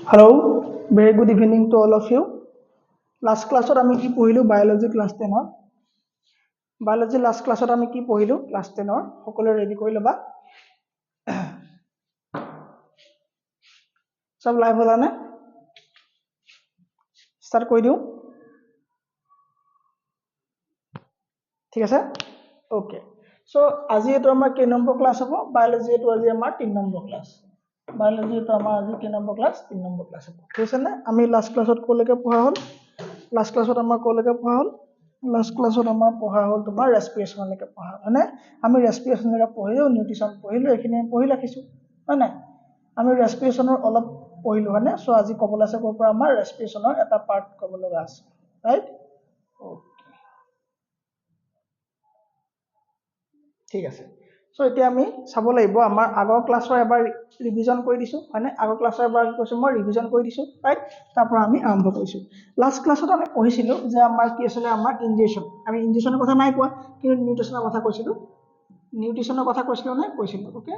Hello, very good evening to all of you. Last classত আমি কি পঢ়িলো biology class 10 ৰ biology last classত আমি কি পঢ়িলো class 10 ৰ সকলোৱে ৰেডি কৰি লবা সব লাইভ হলা নে স্টাৰ্ট কৰি দিও ঠিক আছে ওকে সো আজি এটো আমাৰ কেই নম্বৰ ক্লাস হ'ব biology এটো আজি আমাৰ 3 নম্বৰ ক্লাস biology এটো আমাৰ আজি কেই নম্বৰ ক্লাস 3 নম্বৰ ক্লাস হ'ব ঠিক আছে নে আমি লাষ্ট ক্লাসত কোলৈকে পঢ়া হ'ল লাষ্ট ক্লাসত আমাৰ কোলৈকে পঢ়া হ'ল লাষ্ট ক্লাসত আমাৰ পঢ়া হ'ল তোমাৰ ৰেসপিৰেশন লৈকে পঢ়া মানে আমি ৰেসপিৰেশন লৈকে পঢ়িলো নিউট্ৰিশন পঢ়িলো এখিনি পঢ়ি ৰাখিছো হয় না আমি ৰেসপিৰেশনৰ অলপ পঢ়িলো হয়নে সো আজি কবলৈ আছে কৰ পৰা আমাৰ ৰেসপিৰেশনৰ এটা পাৰ্ট ক'ব লগা আছে ৰাইট ঠিক আছে সো এতিয়া আমি চাব লাগিব আমাৰ আগৰ ক্লাছৰ এবাৰ ৰিভিজন কৰি দিছো মানে আগৰ ক্লাছৰ এবাৰ কি কৈছো মই ৰিভিজন কৰি দিছো ৰাইট তাৰ পৰা আমি আৰম্ভ কৰিছো লাষ্ট ক্লাছত আমি পঢ়িছিলো যে আমাৰ কি আছিল আমাৰ ইনজেকচন আমি ইনজেকচনৰ কথা নাই কোৱা কিন্তু নিউট্ৰিশনৰ কথা কৈছিলো নে কৈছিলো ওকে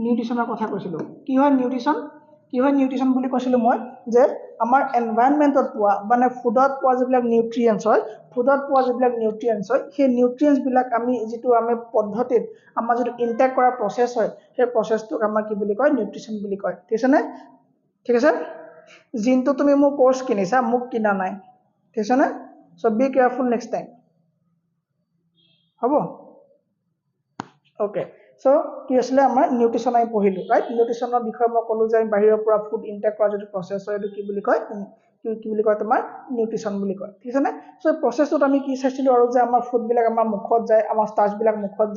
নিউট্ৰিশনৰ কথা কৈছিলো কি হয় নিউট্ৰিশন বুলি কৈছিলো মই যে আমাৰ এনভায়ৰনমেন্টত পোৱা মানে ফুডত পোৱা যিবিলাক নিউট্ৰিয়েন্টছ হয় সেই নিউট্ৰিয়েন্টছ বিলাক আমি যেটো আমি পদ্ধতিত আমাৰ যেটো ইনটেক কৰা প্ৰসেস হয় সেই প্ৰসেসটোক আমাৰ কি বুলি কয় নিউট্ৰিশন বুলি কয় ঠিক আছে জিনটো তুমি মোৰ কোর্স কিনিছা মোক কিনা নাই ঠিক আছে না so be careful next time হ'ব ওকে সো কি আছিল আমাৰ নিউট্ৰিশন আই পঢ়িলো ৰাইট নিউট্ৰিশনৰ বিষয়ে মই কলো যে বাহিৰৰ পৰা ফুড ইনটেক কৰা যেটো প্ৰসেস হয় এটো কি বুলি কয় তোমাৰ নিউট্ৰিশন বুলি কয় ঠিক আছে না সো প্ৰসেসটোত আমি কি চাইছিলো আৰু যে আমাৰ ফুড বিলাক আমাৰ মুখত যায় আমাৰ স্টাৰ্চ বিলাক মুখত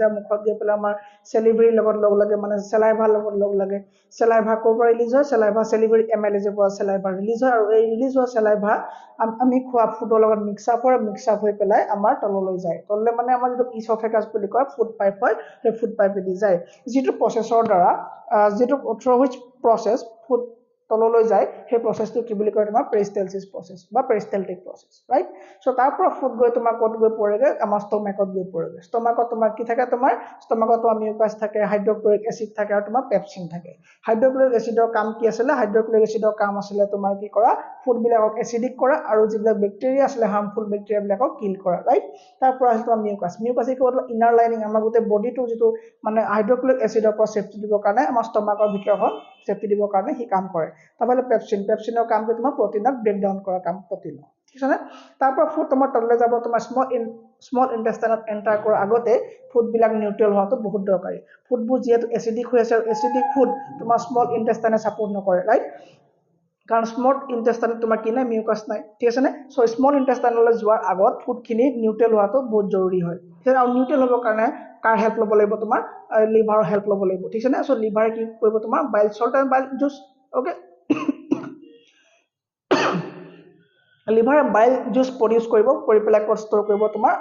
গৈ পেলাই আমাৰ সেলিভাৰি লগত লগ লাগে মানে সেলাইভা লগত লগ লাগে সেলাইভা কৰ পৰা ৰিলিজ হয় সেলাইভা সেলিভাৰি এমএলএজ পৰা সেলাইভা ৰিলিজ হয় আৰু এই ৰিলিজ হোৱা সেলাইভা আমি খোৱা ফুডৰ লগত মিক্স আপ হৈ পেলাই আমাৰ তললৈ যায় তললে মানে আমাৰ যেটো ইসোফেগাস বুলি কয় ফুড পাইপ হয় সেই ফুড পাইপেদি যায় যেটো প্ৰসেসৰ দ্বাৰা যেটো থ্ৰু হুইচ প্ৰসেস ফুড তললৈ যায় সেই প্ৰসেসটো কি বুলি কয় তোমাৰ পেৰিস্টালসিস প্ৰসেস বা পেৰিস্টালটিক প্ৰসেস ৰাইট সো তাৰ পৰা ফুড গৈ তোমাৰ কত গৈ পৰেগে আমাৰ ষ্টমাকত গৈ পৰেগে ষ্টমাকত তোমাৰ কি থাকে তোমাৰ মিউকাস থাকে হাইড্ৰক্লোৰিক এসিড থাকে আৰু তোমাৰ পেপচিন থাকে হাইড্ৰক্লোৰিক এসিডৰ কাম কি আছিল হাইড্ৰক্লোৰিক এসিডৰ কাম আছিল তোমাৰ কি কৰা ফুড বিলাকক এসিডিক কৰা আৰু যিবিলাক বেক্টেৰিয়া আছিল হাৰ্মফুল বেক্টেৰিয়া বিলাকক কিল কৰা ৰাইট তাৰ পৰা আছিল মিউকাস কি হ'ল ইনাৰ লাইনিং আমাৰ গোটে বডিটো যেটো মানে হাইড্ৰক্লোৰিক এসিডৰ পৰা সেফটি দিবৰ কাৰণে আমাৰ ষ্টমাকৰ ভিতৰখন সেফটি দিবৰ কাৰণে হি কাম কৰে তাহলে পেপচিনৰ কাম কি তোমাৰ প্ৰটিনক ব্ৰেক ডাউন কৰা কাম প্ৰটিন ঠিক আছে তাৰ পৰা ফুড তোমাৰ তললৈ যাব তোমাৰ স্মল ইন্টেষ্টাইনত এন্টাৰ কৰাৰ আগতে ফুড বিলাক নিউট্ৰেল হোৱাটো বহুত দৰকাৰী ফুডবোৰ যেহেতু এসিডিক হৈ আছে আৰু এসিডিক ফুড তোমাৰ স্মল ইন্টেষ্টাইনে সাপোৰ্ট নকৰে ৰাইট কাৰণ স্মল ইন্টেষ্টাইনত তোমাৰ কি নাই মিউকাস নাই ঠিক আছে সো স্মল ইন্টেষ্টাইনলৈ যোৱাৰ আগত ফুড খিনি নিউট্ৰেল হোৱাটো বহুত জৰুৰী হয় ঠিক আৰু নিউট্ৰেল হ'বৰ কাৰণে কাৰ হেল্প ল'ব লাগিব তোমাৰ লিভাৰৰ হেল্প ল'ব লাগিব ঠিক আছে সো লিভাৰে কি কৰিব তোমাৰ bile salt and bile juice okay লিভাৰে বাইল জুস প্ৰডিউস কৰিব কৰি পেলাই ক'ত ষ্টৰ কৰিব তোমাৰ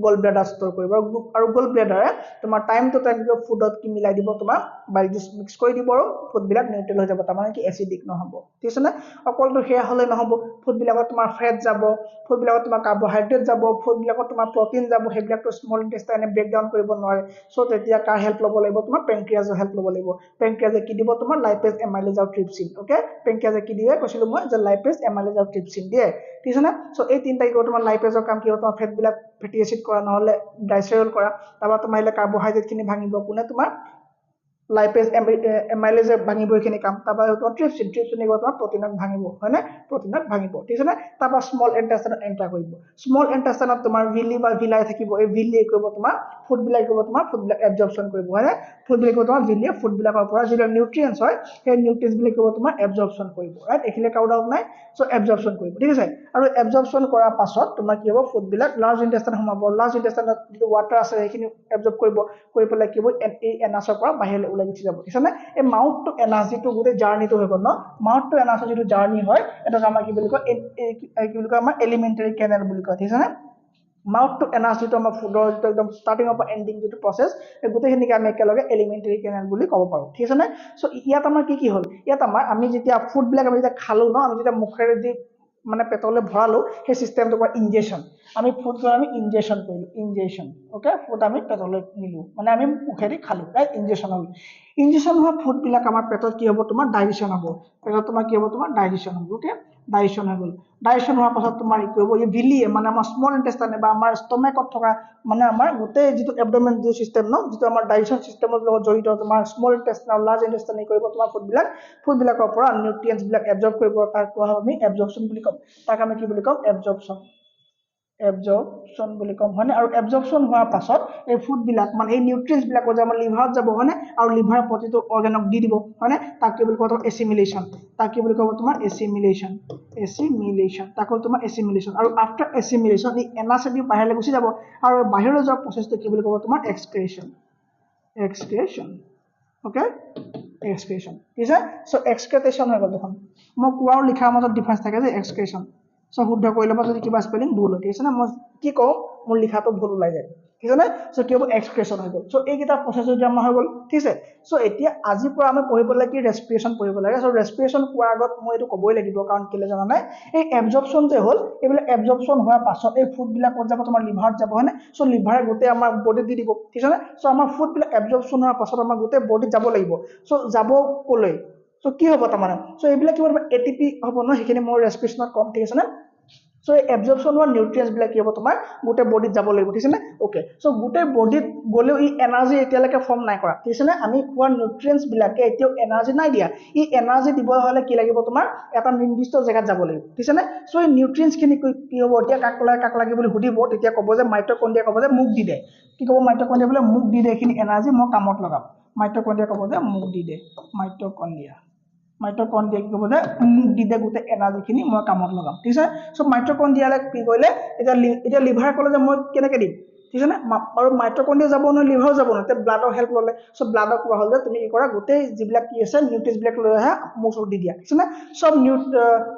গল ব্লাডাৰ ষ্টৰ কৰিব আৰু গল ব্লাডাৰে তোমাৰ টাইম টু টাইম ফুডত কি মিলাই দিব তোমাৰ বাইল জুস মিক্স কৰি দিব আৰু ফুড বিলাক নিউট্ৰেল হৈ যাব তাৰমানে কি এসিডিক নহব ঠিক আছে অকলটো হেয়া হলে নহব ফুড বিলাকত তোমাৰ ফেট যাব ফুড বিলাকত তোমাৰ কাৰ্বোহাইড্ৰেট যাব ফুড বিলাকত তোমাৰ প্ৰটিন যাব হেবিলাকটো স্মল ইন্টেষ্টাইনে ব্ৰেক ডাউন কৰিব নোৱাৰে সো তেতিয়া কাৰ হেল্প ল'ব লাগিব তোমাৰ পেনক্ৰিয়াজৰ হেল্প ল'ব লাগিব পেনক্ৰিয়াজে কি দিব তোমাৰ লাইপেজ এমাইলেজ আৰু ট্ৰিপচিন ওকে পেনক্ৰিয়াজে কি দিয়ে কৈছিলো মই যে লাইপেজ এমাইলেজ আৰু ট্ৰিপচিন দিয়ে ঠিক আছে সো এই তিনটা কি তোমাৰ লাইপেজৰ কাম কি হ'ব তোমাৰ ফেট বিলাক ফেটি এসিড কৰা নহলে গ্লাইচেৰল কৰা তাৰপৰা তোমাৰ আহিলে কাৰ্বোহাইড্ৰেট খিনি ভাঙিব কোনে তোমাৰ লাইপেজ এমাইলেজে ভাঙিব এইখিনি কাম তাৰপৰা তোমাৰ ট্ৰিপচিন তোমাৰ প্ৰটিনক ভাঙিব হয়নে প্ৰটিনক ভাঙিব ঠিক আছে তাৰপৰা স্মল ইন্টেষ্টাইনত এন্টাৰ কৰিব স্মল ইন্টেষ্টাইনত তোমাৰ ভিলি বা ভিলাই থাকিব এই ভিলিয়ে কৰিব তোমাৰ ফুড বিলাক এবজৰ্পচন কৰিব হয়নে ফুড বিলাক তোমাৰ ভিলিয়ে ফুড বিলাকৰ পৰা যিবিলাক নিউট্ৰিয়েন্টছ হয় সেই নিউট্ৰিয়েন্টছ বিলাক তোমাৰ এবজৰ্পচন কৰিব ৰাইট এইখিনি কাউট আউট নাই সো এবজৰ্পচন কৰিব ঠিক আছে আৰু এবজৰ্পচন কৰাৰ পাছত তোমাৰ কি হ'ব ফুড বিলাক লাৰ্জ ইন্টেষ্টাইন সোমাব লাৰ্জ ইন্টেষ্টাইনত যিটো ওৱাটাৰ আছে সেইখিনি এবজৰ্ব কৰি পেলাই কি হ'ব এই এনাছৰ পৰা বাহিৰলৈ ওলাই গুচি যাব ঠিক আছে এই মাউথ টু এনাছ যিটো গোটেই জাৰ্নিটো হৈ গ'ল মাউথ টু এনাছৰ যিটো জাৰ্নি হয় এটা আমাৰ কি বুলি কয় কি বুলি কয় আমাৰ এলিমেণ্টাৰী কেনেল বুলি কয় ঠিক আছে মাউথ টু এনাছ যিটো আমাৰ ফুডৰ যিটো একদম ষ্টাৰ্টিঙৰ পৰা এণ্ডিং যিটো প্ৰচেছ এই গোটেইখিনিকে আমি একেলগে এলিমেণ্টাৰী কেনেল বুলি ক'ব পাৰোঁ ঠিক আছে সো ইয়াত আমাৰ কি হ'ল ইয়াত আমি যেতিয়া ফুড বিলাক আমি যেতিয়া খালো আমি যেতিয়া মুখেৰে দি মানে পেটলৈ ভৰালো সেই চিষ্টেমটো কয় ইনজেকশ্যন আমি ফুড আমি ইনজেকশ্যন কৰিলোঁ ইনজেকশ্যন অ'কে ফুড আমি পেটলৈ নিলোঁ মানে আমি মুখেদি খালোঁ ৰাইট ইনজেকশ্যন হ'ল ইনজেকশ্যন হোৱা ফুডবিলাক আমাৰ পেটত কি হ'ব তোমাৰ ডাইজেশ্যন হ'ব পেটত তোমাৰ কি হ'ব তোমাৰ ডাইজেশ্যন হ'ব অ'কে ডাইজেশ্যন হৈ গ'ল ডাইজেশ্যন হোৱাৰ পাছত তোমাৰ কি কৰিব এই বিলিয়ে মানে আমাৰ স্মল ইণ্টেষ্টাইনে বা আমাৰ ষ্টমেকত থকা মানে আমাৰ গোটেই যিটো এবডমেন যিটো চিষ্টেম ন যিটো আমাৰ ডাইজেশ্যন চিষ্টেমৰ লগত জড়িত তোমাৰ স্মল ইণ্টেষ্টাইন আৰু লাৰ্জ ইণ্টেষ্টাইনে কৰিব তোমাৰ ফুডবিলাকৰ পৰা নিউট্ৰিয়েণ্টছবিলাক এবজৰ্ব কৰিব তাক কোৱা হয় আমি এবজৰ্পশ্যন বুলি ক'ম তাক আমি কি বুলি ক'ম এবজৰ্পশ্যন বুলি ক'ম হয়নে আৰু এবজৰ্পশ্যন হোৱাৰ পাছত এই ফুডবিলাক মানে এই নিউট্ৰিয়েণ্টছবিলাকৰ যে আমাৰ লিভাৰত যাব হয়নে আৰু লিভাৰৰ প্ৰতিটো অৰ্গেনক দি দিব হয়নে তাক কি বুলি ক'ব তোমাৰ এছিমিলেশ্যন তাক কি বুলি ক'ব তোমাৰ এছিমিলেশ্যন তাক হ'ল তোমাৰ এছিমিলেশ্যন আৰু আফটাৰ এছিমিলেশ্যন ই এনাছেদি বাহিৰলৈ গুচি যাব আৰু বাহিৰলৈ যোৱাৰ প্ৰচেছটো কি বুলি ক'ব তোমাৰ এক্সক্ৰিয়েশ্যন অ'কে এক্সক্ৰিয়েশ্যন ঠিক আছে চ' এক্সক্ৰিয়েশ্যন হৈ গ'ল দেখোন মই কোৱা আৰু লিখাৰ মাজত ডিফাৰেঞ্চ থাকে যে এক্সক্ৰিয়েশ্যন চ' শুদ্ধ কৰি ল'ব যদি কিবা স্পেলিং ভুল হয় ঠিক আছে নে মই কি কওঁ মোৰ লিখাটো ভুল ওলাই যায় ঠিক আছে নে চ' কি হ'ব এক্সক্ৰিয়েশ্যন হৈ গ'ল চ' এইকেইটা প্ৰচেছ যদি আমাৰ হৈ গ'ল ঠিক আছে চ' এতিয়া আজিৰ পৰা আমি পঢ়িব লাগে কি ৰেছপিৰেশ্যন পঢ়িব লাগে চ' ৰেছপিৰেশ্যন কোৱাৰ আগত মই এইটো ক'বই লাগিব কাৰণ কেলৈ জানা নাই এই এবজৰ্পশ্যন যে হ'ল এইবিলাক এবজৰ্পশ্যন হোৱাৰ পাছত এই ফুডবিলাক ক'ত যাব তোমাৰ লিভাৰত যাব হয়নে চ' লিভাৰে গোটেই আমাৰ বডিত দি দিব ঠিক আছে নে চ' আমাৰ ফুডবিলাক এবজৰ্পশ্যন হোৱাৰ পাছত আমাৰ গোটেই বডিত যাব লাগিব চ' যাব ক'লৈ চ' কি হ'ব তাৰমানে চ' এইবিলাক কি হ'ব এটিপি হ'ব ন সেইখিনি মোৰ ৰেছপিৰেশ্যনত কম ঠিক আছে নে চ' এই এবজৰ্পশ্যন হোৱা নিউট্ৰিয়েণ্টছবিলাক কি হ'ব তোমাৰ গোটেই বডিত যাব লাগিব ঠিক আছে নে অ'কে চ' গোটেই বডিত গ'লেও ই এনাৰ্জি এতিয়ালৈকে ফৰ্ম নাই কৰা ঠিক আছে নে আমি খোৱা নিউট্ৰিয়েণ্টছবিলাকে এতিয়াও এনাৰ্জি নাই দিয়া ই এনাৰ্জি দিব হ'লে কি লাগিব তোমাৰ এটা নিৰ্দিষ্ট জেগাত যাব লাগিব ঠিক আছে নে চ' এই নিউট্ৰিয়েণ্টছখিনি কি হ'ব এতিয়া কাক লাগে বুলি সুধিব তেতিয়া ক'ব যে মাইটকণ্ড্ৰিয়া ক'ব যে মোক দি দে কি ক'ব মাইটকণ্ড্ৰিয়া বোলে মোক দি দে এইখিনি এনাৰ্জি মই কামত লগাম মাইটকণ্ড্ৰিয়া ক'ব যে মোক দি দে মাইটকণ্ড্ৰিয়া কি ক'ব যে মোক দি দে গোটেই এনাৰ্জিখিনি মই কামত লগাম ঠিক আছে চ' মাইটকণ্ড্ৰিয়ালে কি কৰিলে এতিয়া লিভাৰে ক'লে যে মই কেনেকৈ দিম ঠিক আছে নে আৰু মাইটকণ্ড্ৰিয়া যাব নহয় লিভাৰো যাব নহয় এতিয়া ব্লাডৰ হেল্প ল'লে চ' ব্লাডক কোৱা হ'ল যে তুমি কি কৰা গোটেই যিবিলাক কি আছে নিউট্ৰিয়েণ্টছবিলাক লৈ আহা মোৰ ওচৰত দি দিয়া ঠিক আছে নে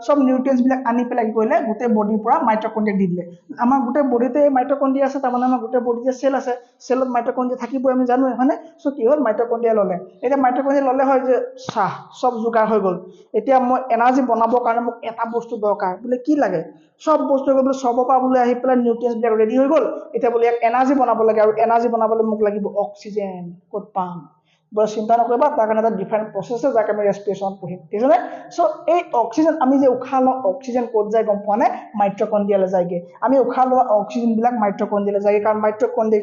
চব নিউট্ৰিয়েণ্টছবিলাক আনি পেলাই কি কৰিলে গোটেই বডিৰ পৰা মাইটকণ্ড্ৰিয়াক দি দিলে আমাৰ গোটেই বডিতে মাইটকণ্ড্ৰিয়া আছে তাৰমানে আমাৰ গোটেই বডিতে চেল আছে চেলত মাইটকণ্ড্ৰিয়া থাকিবই আমি জানোৱে হয়নে চ' কি হ'ল মাইটকণ্ড্ৰিয়া ল'লে এতিয়া মাইটকণ্ড্ৰিয়া ল'লে হয় যে চাহ চব যোগাৰ হৈ গ'ল এতিয়া মই এনাৰ্জি বনাবৰ কাৰণে মোক এটা বস্তু দৰকাৰ বোলে কি লাগে চব বস্তু হৈ গ'ল বোলে চবৰ পৰা বোলে আহি পেলাই নিউট্ৰিয়েণ্টছবিলাক ৰেডি হৈ গ'ল এতিয়া বোলে ইয়াক এনাৰ্জি বনাব লাগে আৰু এনাৰ্জি বনাবলৈ মোক লাগিব অক্সিজেন ক'ত পাম বৰ চিন্তা নকৰিবা তাৰ কাৰণে এটা ডিফাৰেণ্ট প্ৰচেছ আছে যাক আমি ৰেছপিৰেশ্যনত পঢ়িম ঠিক আছে নে চ' এই অক্সিজেন আমি যে উশাহ লওঁ অক্সিজেন ক'ত যায় গম পোৱা নে মাইটকণ্ড্ৰিয়ালৈ যায়গৈ আমি উশাহ লোৱা অক্সিজেনবিলাক মাইটকণ্ড্ৰিয়ালৈ যায়গৈ কাৰণ মাইটকণ্ড্ৰিয়া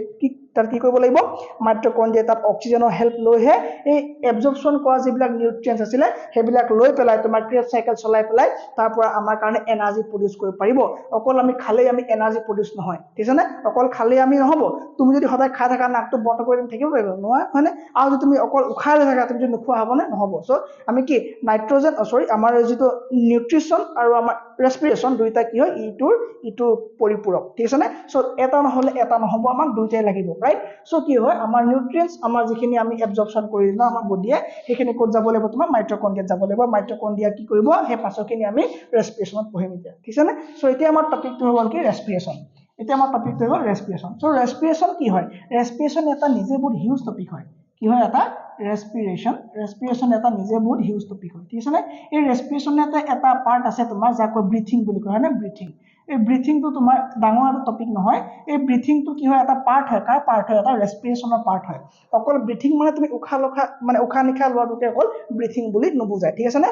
তাত কি কৰিব লাগিব মাইটকণ্ড্ৰিয়া তাত অক্সিজেনৰ হেল্প লৈহে এই এবজৰ্পশ্যন কৰা যিবিলাক নিউট্ৰিয়েণ্টছ আছিলে সেইবিলাক লৈ পেলাই তোমাৰ ক্ৰিয়েট চাইকেল চলাই পেলাই তাৰ পৰা আমাৰ কাৰণে এনাৰ্জি প্ৰডিউচ কৰিব পাৰিব অকল আমি খালেই আমি এনাৰ্জি প্ৰডিউচ নহয় ঠিক আছে নে অকল খালেই আমি নহ'ব তুমি যদি সদায় খাই থাকা নাকটো বন্ধ কৰি তুমি থাকিব পাৰিবা নহয় হয়নে আৰু যদি তুমি অকল উশাহ লৈ থাকা তুমি যদি নোখোৱা হ'বনে নহ'ব চ' আমি কি নাইট্ৰজেন আমাৰ যিটো নিউট্ৰিশ্যন আৰু আমাৰ ৰেছপিৰেশ্যন দুয়োটা কি হয় ইটোৰ পৰিপূৰক ঠিক আছে নে চ' এটা নহ'লে এটা নহ'ব আমাক দুয়োটাই লাগিব ৰাইট চ' কি হয় আমাৰ নিউট্ৰিয়েণ্টছ আমাৰ যিখিনি আমি এবজৰ্পশ্যন কৰি দিওঁ আমাৰ বডিয়ে সেইখিনি ক'ত যাব লাগিব তোমাৰ মাইটকণ্ড্ৰিয়াত যাব লাগিব মাইটকণ্ড্ৰিয়া কি কৰিব সেই পাছৰখিনি আমি ৰেছপিৰেশ্যনত পঢ়িম এতিয়া ঠিক আছে নে চ' এতিয়া আমাৰ টপিকটো হৈ গ'ল কি ৰেছপিৰেশ্যন এতিয়া আমাৰ টপিকটো হৈ গ'ল ৰেছপিৰেশ্যন চ' ৰেছপিৰেশ্যন কি হয় ৰেছপিৰেশ্যন এটা নিজে বহুত হিউজ টপিক হয় কি হয় এটা ৰেছপিৰেশ্যন এটা নিজে বহুত হিউজ টপিক হয় ঠিক আছে নে এই ৰেছপিৰেশ্যনৰ এটা পাৰ্ট আছে তোমাৰ যাক কয় ব্ৰিথিং বুলি কয় হয়নে ব্ৰিথিং এই ব্ৰিথিংটো তোমাৰ ডাঙৰ এটা টপিক নহয় এই ব্ৰিথিংটো কি হয় এটা পাৰ্ট হয় কাৰ পাৰ্ট হয় এটা ৰেছপিৰেশ্যনৰ পাৰ্ট হয় অকল ব্ৰিথিং মানে তুমি উশাহ নিশাহ লোৱাটোকে অকল ব্ৰিথিং বুলি নুবুজায় ঠিক আছে নে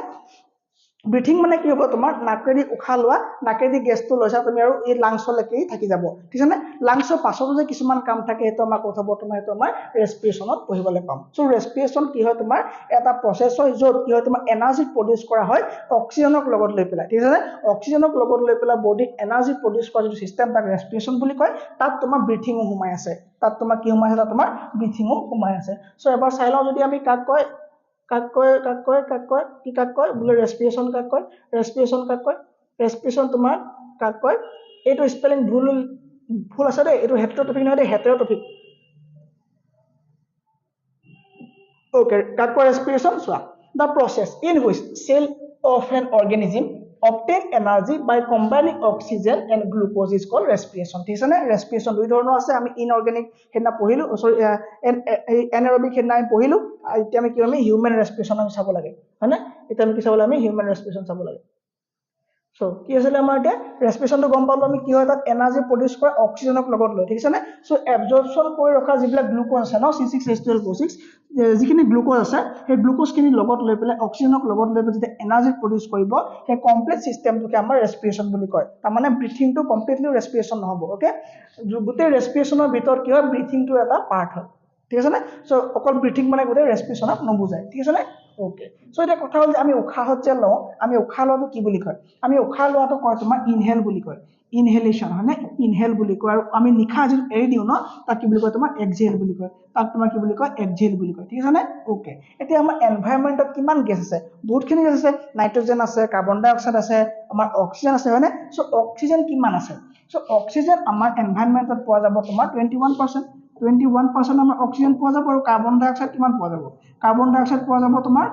ব্ৰিথিং মানে কি হ'ব তোমাৰ নাকেদি উশাহ লোৱা নাকেদি গেছটো লৈছা তুমি আৰু এই লাংছলৈকে থাকি যাব ঠিক আছে নে লাংছৰ পাছতো যে কিছুমান কাম থাকে সেইটো আমাৰ কথা বৰ্তমান সেইটো আমাৰ ৰেছপিৰেশ্যনত পঢ়িবলৈ পাম চ' ৰেছপিৰেশ্যন কি হয় তোমাৰ এটা প্ৰচেছ হয় য'ত কি হয় তোমাৰ এনাৰ্জি প্ৰডিউচ কৰা হয় অক্সিজেনক লগত লৈ পেলাই ঠিক আছে নে অক্সিজেনক লগত লৈ পেলাই বডিত এনাৰ্জি প্ৰডিউচ কৰা যিটো চিষ্টেম তাক ৰেছপিৰেশ্যন বুলি কয় তাত তোমাৰ ব্ৰিথিঙো সোমাই আছে তাত তোমাৰ কি সোমাই আছে তাত তোমাৰ ব্ৰিথিঙো সোমাই আছে চ' এবাৰ চাই লওঁ যদি আমি কাক কয় বোলে ৰেছপিৰেশ্যন কাক কয় ৰেছপিৰেশ্যন তোমাৰ কাক কয় এইটো স্পেলিং ভুল আছে দেই এইটো হেটেৰটপিক নহয় দেই হেটেৰটপিক okay কাক কয় ৰেছপিৰেশ্যন চোৱা the process in which cell of an organism obtain energy by combining oxygen and glucose is called respiration ঠিক আছে নে ৰেছপিৰেশ্যন দুই ধৰণৰ আছে আমি ইনঅৰ্গেনিক হেনা পঢ়িলো সৰি এনাৰবিক হেনা আমি পঢ়িলো এতিয়া আমি কি আমি হিউমেন ৰেছপিৰেশ্যন আমি চাব লাগে হয়নে এতিয়া আমি কি চাব লাগে আমি হিউমেন ৰেছপিৰেশ্যন চাব লাগে সো কি আছিলে আমাৰ এতিয়া ৰেসপিৰেশনটো গম পালো আমি কি হয় তাত এনাৰ্জি প্ৰডিউস কৰে অক্সিজেনক লগত লৈ ঠিক আছে নে সো এবজৰ্পশন কৰি ৰখা যিবিলাক গ্লুকোজ আছে ন C6H12O6 যিখিনি গ্লুকোজ আছে সেই গ্লুকোজ খিনি লগত লৈ পেলাই অক্সিজেনক লগত লৈ পেলাই যেতিয়া এনাৰ্জি প্ৰডিউস কৰিব সেই কমপ্লিট সিস্টেমটোকে আমাৰ ৰেসপিৰেশন বুলি কয় তাৰ মানে ব্ৰিথিংটো কমপ্লিটলি ৰেসপিৰেশন নহব ওকে গোটেই ৰেসপিৰেশনৰ ভিতৰত কি হয় ব্ৰিথিংটো এটা পাৰ্ট হয় ঠিক আছে নে সো অকল ব্ৰিথিং মানে গোটেই ৰেসপিৰেশনক নবুজায় ঠিক আছে নে ওকে সো এটা কথা হ'ল যে আমি উশাহত যে লওঁ আমি উশাহ লোৱাটো কি বুলি কয় আমি উশাহ লোৱাটো কয় তোমাৰ ইনহেল বুলি কয় ইনহেলেশন হয়নে ইনহেল বুলি কয় আৰু আমি নিশা যদি এৰি দিওঁ ন তাক কি বুলি কয় তোমাৰ এক্সহেল বুলি কয় তাক তোমাৰ কি বুলি কয় এক্সহেল বুলি কয় ঠিক আছে নে ওকে এতিয়া আমাৰ এনভায়ৰনমেন্টত কিমান গেছ আছে বহুতখিনি গেছ আছে নাইট্ৰজেন আছে কাৰ্বন ডাই অক্সাইড আছে আমাৰ অক্সিজেন আছে হয়নে সো অক্সিজেন কিমান আছে সো অক্সিজেন আমাৰ এনভায়ৰনমেন্টত পোৱা যাব তোমাৰ 21% 21% আমাৰ অক্সিজেন পোৱা যাব আৰু কাৰ্বন ডাই অক্সাইড কিমান পোৱা যাব কাৰ্বন ডাই অক্সাইড পোৱা যাব তোমাৰ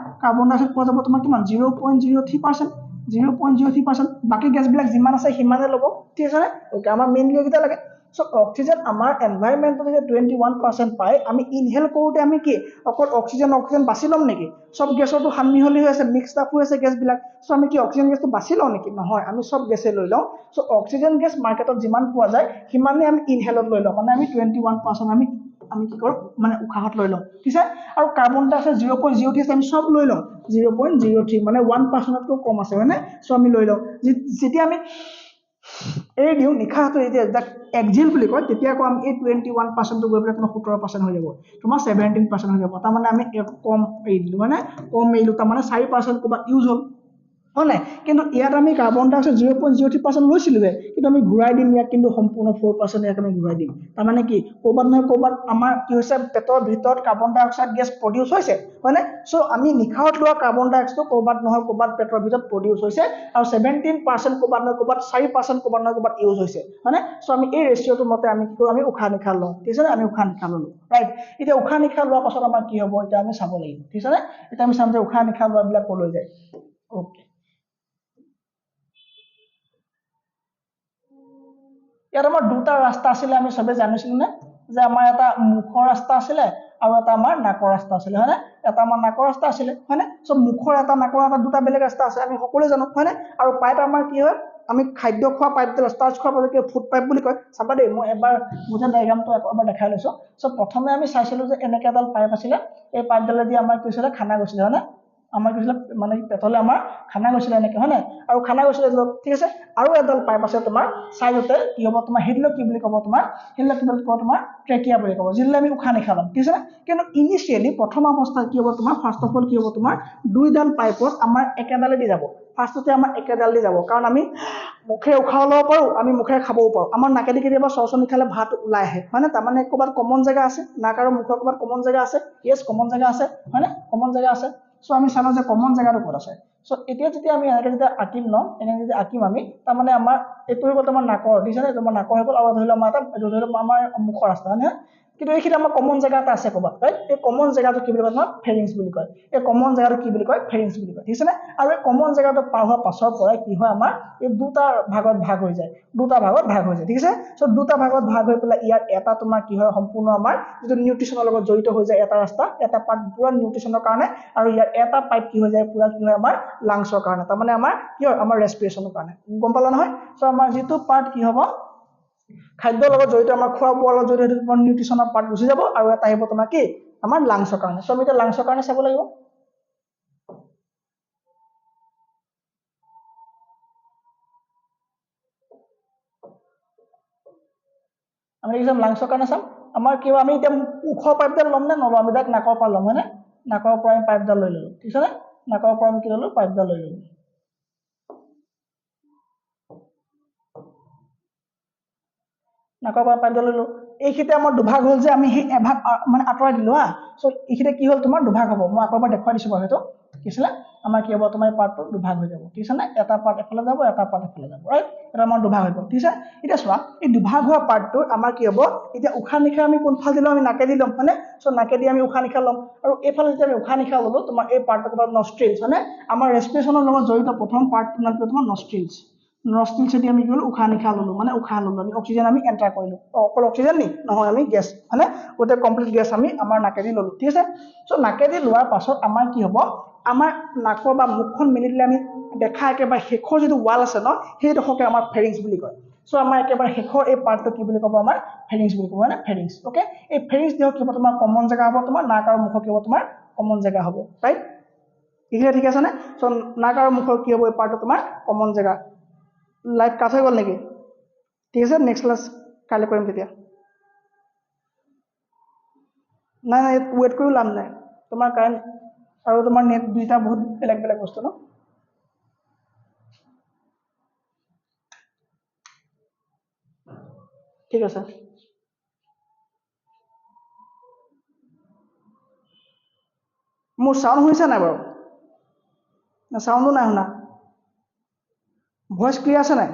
কিমান 0.03% 0.03% বাকি গেছবিলাক যিমান আছে সিমানে ল'ব ঠিক আছে ওকে আমাৰ মেইনলি কিটা লাগে সো অক্সিজেন আমাৰ এনভায়ৰনমেন্টত যে 21% পায় আমি ইনহেল কৰোতে আমি কি অকল অক্সিজেন বাছি লম নেকি সব গেছৰটো হামিহলি হৈ আছে মিক্সড আপ হৈ আছে গেছবিলাক সো আমি কি অক্সিজেন গেছটো বাছি লওঁ নেকি নহয় আমি সব গেছে লৈ লওঁ সো অক্সিজেন গেছ মাৰ্কেটত যিমান পোৱা যায় সিমানে আমি ইনহেলত লৈ লওঁ মানে আমি 21% আমি কি কৰো মানে উশাহত লৈ লওঁ ঠিক আছে আৰু কাৰ্বন ডাই অক্সাইড 0.03 আমি সব লৈ লওঁ 0.03 মানে 1% কৈ কম আছে হয়নে সো আমি লৈ লওঁ যেতিয়া আমি এই দিও নিখাটো এতিয়া যাক এক্সিল বুলি কয় তেতিয়া আকৌ আমি এই 21% টো গৈ পেলাই তোমাৰ 17% হৈ যাব তোমাৰ 17% হৈ যাব তাৰ মানে আমি কম এই দিলো মানে কম এইলো তাৰ মানে 4% ক'বা ইউজ হ'ল হয় নাই কিন্তু ইয়াত আমি কাৰ্বন ডাই অক্সাইড 0.03% লৈছিলুৱে কিন্তু আমি ঘূৰাই দিম ইয়াক কিন্তু সম্পূৰ্ণ 4% ইয়াক আমি ঘূৰাই দিম তাৰ মানে কি ক'বাত নহয় ক'বাত আমাৰ কি হৈছে পেটৰ ভিতৰত কাৰ্বন ডাই অক্সাইড গেছ প্ৰডিউস হৈছে হয়নে সো আমি নিখাত লোৱা কাৰ্বন ডাই অক্সাইড ক'বাত নহয় ক'বাত পেটৰ ভিতৰত প্ৰডিউস হৈছে আৰু 17% ক'বাত নহয় ক'বাত 4% ক'বাত নহয় ক'বাত ইউজ হৈছে হয়নে সো আমি এই ৰেশিওটো মতে আমি কি কৰো আমি উশাহ নিশাহ লওঁ ঠিক আছে আমি উশাহ নিশাহ ললো ৰাইট এতিয়া উশাহ নিশাহ লোৱাৰ পাছত আমাৰ কি হ'ব এটা আমি চাব লাগিব ঠিক আছে এটা আমি চাম যে উশাহ নিশাহ লোৱাবিলাক কলৈ যায় ওকে ইয়াত আমাৰ দুটা ৰাস্তা আছিল আমি সবে জানিছিলো নে যে আমাৰ এটা মুখৰ ৰাস্তা আছিল আৰু এটা আমাৰ নাকৰ ৰাস্তা আছিল হয়নে এটা আমাৰ নাকৰ ৰাস্তা আছিল হয়নে সো মুখৰ এটা নাকৰ এটা দুটা বেলেগ ৰাস্তা আছে আমি সকলোৱে জানো হয়নে আৰু পাইপ আমাৰ কি হয় আমি খাদ্য খোৱা পাইপডাল স্টাৰ্চ খোৱা পাইপ ফুড পাইপ বুলি কয় চাবা দেই মই এবাৰ বুজা ডায়াগ্ৰামটো এবাৰ দেখাই লৈছো সো প্ৰথমে আমি চাইছিলো যে এনেকা এডাল পাইপ আছিল এই পাইপডালেদি আমাৰ কি হৈছিল খানা গৈছিল হয়নে আমাৰ কি হৈছিল মানে পেটলে আমাৰ খানা গৈছিল এনেকে হয়নে আৰু খানা গৈছিল ঠিক আছে আৰু এডাল পাইপ আছে তোমাৰ সাইডতে কি হ'ব তোমাৰ হেডলক কি বুলি ক'ব তোমাৰ হেডলক কি বুলি ক'ব তোমাৰ ট্ৰেকিয়া বুলি ক'ব যিলে আমি উশাহ নিশাহ লম ঠিক আছে কিন্তু ইনিশিয়ালি প্ৰথম অৱস্থাত কি হ'ব তোমাৰ ফাৰ্স্ট অফ অল কি হ'ব তোমাৰ দুইডাল পাইপত আমাৰ একেডালে দি যাব ফাৰ্স্টতে আমাৰ একেডাল দি যাব কাৰণ আমি মুখে উশাহ ল'ব পাৰো আমি মুখে খাবও পাৰো আমাৰ নাকেদি কেতিয়াবা চৰচনি খালে ভাত ওলাই আহে হয়নে তাৰ মানে ক'বাত কমন জেগা আছে নাক আৰু মুখৰ ক'বাত কমন জেগা আছে ইয়েস কমন জেগা আছে হয়নে কমন জেগা আছে সো আমি চালো যে কমন জেগাটো ক'ত আছে সো এতিয়া যেতিয়া আমি এনেকে যেতিয়া আঁকিম ন এনেকে যেতিয়া আঁকিম আমি তাৰ মানে আমাৰ এইটো হৈ গ'ল তোমাৰ নাকৰ দিছে তোমাৰ নাকৰ হৈ গ'ল আৰু ধৰি লওক আমাৰ এটা ধৰি লওক আমাৰ মুখৰ ৰাস্তা হয়নে কিন্তু এইখিনি আমাৰ কমন জেগা এটা আছে ক'বাত ৰাইট এই কমন জেগাটো কি বুলি কয় তোমাৰ ফেৰিংছ বুলি কয় এই কমন জেগাটো কি বুলি কয় ফেৰিংছ বুলি কয় ঠিক আছে আৰু এই কমন জেগাটো পাৰ হোৱাৰ পাছৰ পৰাই কি হয় আমাৰ এই দুটা ভাগত ভাগ হৈ যায় ঠিক আছে সো দুটা ভাগত ভাগ হৈ পেলাই ইয়াৰ এটা তোমাৰ কি হয় সম্পূৰ্ণ আমাৰ যেটো নিউট্ৰিচনৰ লগত জড়িত হৈ যায় এটা ৰাস্তা এটা পাৰ্ট পুৰা নিউট্ৰিচনৰ কাৰণে আৰু ইয়াৰ এটা পাইপ কি হৈ যায় পুৰা কি হয় আমাৰ লাংছৰ কাৰণে তাৰ মানে আমাৰ কি হয় আমাৰ ৰেসপিৰেশনৰ কাৰণে গম পালা নহয় সো আমাৰ যেটো পাৰ্ট কি হ'ব খাদ্যৰ লগত জড়িত আমাৰ খোৱা বোৱাৰ লগত জড়িত তোমাৰ নিউট্ৰিচনৰ পাৰ্ট গুচি যাব আৰু এটা আহিব তোমাৰ কি আমাৰ লাংছৰ কাৰণে সো আমি এটা লাংছৰ কাৰণে চাব লাগিব আমি একদম লাংছৰ কাৰণে চাম আমাৰ কি আমি এতিয়া মুখৰ পাইপডাল ল'ম নে নল'ম আমি ডাইৰেক্ট নাকৰ পৰা ল'ম হয়নে নাকৰ পৰা আমি পাইপডাল লৈ ল'লো ঠিক আছে নাকৰ পৰা আমি কি ল'লো পাইপডাল লৈ ল'লো নাকৰ পৰা পাইপডাল ল'লো এইখিতে আমাৰ দুভাগ হ'ল যে আমি সেই এভাগ মানে আঁতৰাই দিলো হা সো এইখিতে কি হ'ল তোমাৰ দুভাগ হ'ব মই আকৌ এবাৰ দেখুৱাই দিছো বাৰু সেইটো কি আছিলে আমাৰ কি হ'ব তোমাৰ পাৰ্টটো দুভাগ হৈ যাব ঠিক আছে নে এটা পাৰ্ট এফালে যাব এটা পাৰ্ট এফালে যাব ৰাইট এটা আমাৰ দুভাগ হৈ গ'ল ঠিক আছে এতিয়া চোৱা এই দুভাগ হোৱা পাৰ্টটো আমাৰ কি হ'ব এতিয়া উশাহ নিশাহ আমি কোনফাল দিলো আমি নাকেদি ল'ম হয়নে সো নাকেদি আমি উশাহ নিশাহ ল'ম আৰু এইফালে যেতিয়া আমি উশাহ নিশাহ ল'লো তোমাৰ এই পাৰ্টটো ক'বাত নষ্ট্ৰিলছ হয়নে আমাৰ ৰেসপিৰেশনৰ লগত জড়িত প্ৰথম পাৰ্টটো নাম কি তোমাৰ নষ্ট্ৰিলছ নষ্ট্ৰিলছেদি আমি কি হ'লো উশাহ নিশাহ ল'লো মানে উশাহ ল'লো আমি অক্সিজেন আমি এন্টাৰ কৰিলো অকল অক্সিজেন নি নহয় আমি গেছ হয়নে গোটেই কমপ্লিট গেছ আমি আমাৰ নাকেদি ল'লো ঠিক আছে সো নাকেদি লোৱাৰ পাছত আমাৰ কি হ'ব আমাৰ নাকৰ বা মুখখন মেলি দিলে আমি দেখা একেবাৰে শেষৰ যিটো ৱাল আছে ন সেইডোখৰকে আমাৰ ফেৰিংছ বুলি কয় চ' আমাৰ একেবাৰে শেষৰ এই পাৰ্টটো কি বুলি ক'ব আমাৰ ফেৰিংছ বুলি ক'ব হয় না ফেৰিংছ অ'কে এই ফেৰিংছ দেহৰ কি হ'ব তোমাৰ কমন জেগা হ'ব তোমাৰ নাক আৰু মুখৰ কি হ'ব তোমাৰ কমন জেগা হ'ব ৰাইট এইখিনি ঠিক আছে নে চ' নাক আৰু মুখৰ কি হ'ব এই পাৰ্টটো তোমাৰ কমন জেগা লাইভ কাট হৈ গ'ল নেকি ঠিক আছে নেক্সট ক্লাছ কাইলৈ কৰিম তেতিয়া নাই নাই ৱেইট কৰিও লাভ নাই তোমাৰ কাৰেণ্ট আৰু তোমাৰ নেট দুইটা বহুত বেলেগ বেলেগ বস্তু ন ঠিক আছে মোৰ চাউণ্ড শুনিছে নাই বাৰু চাউণ্ডো নাই শুনা ভইচ ক্লিয়াৰ আছে নাই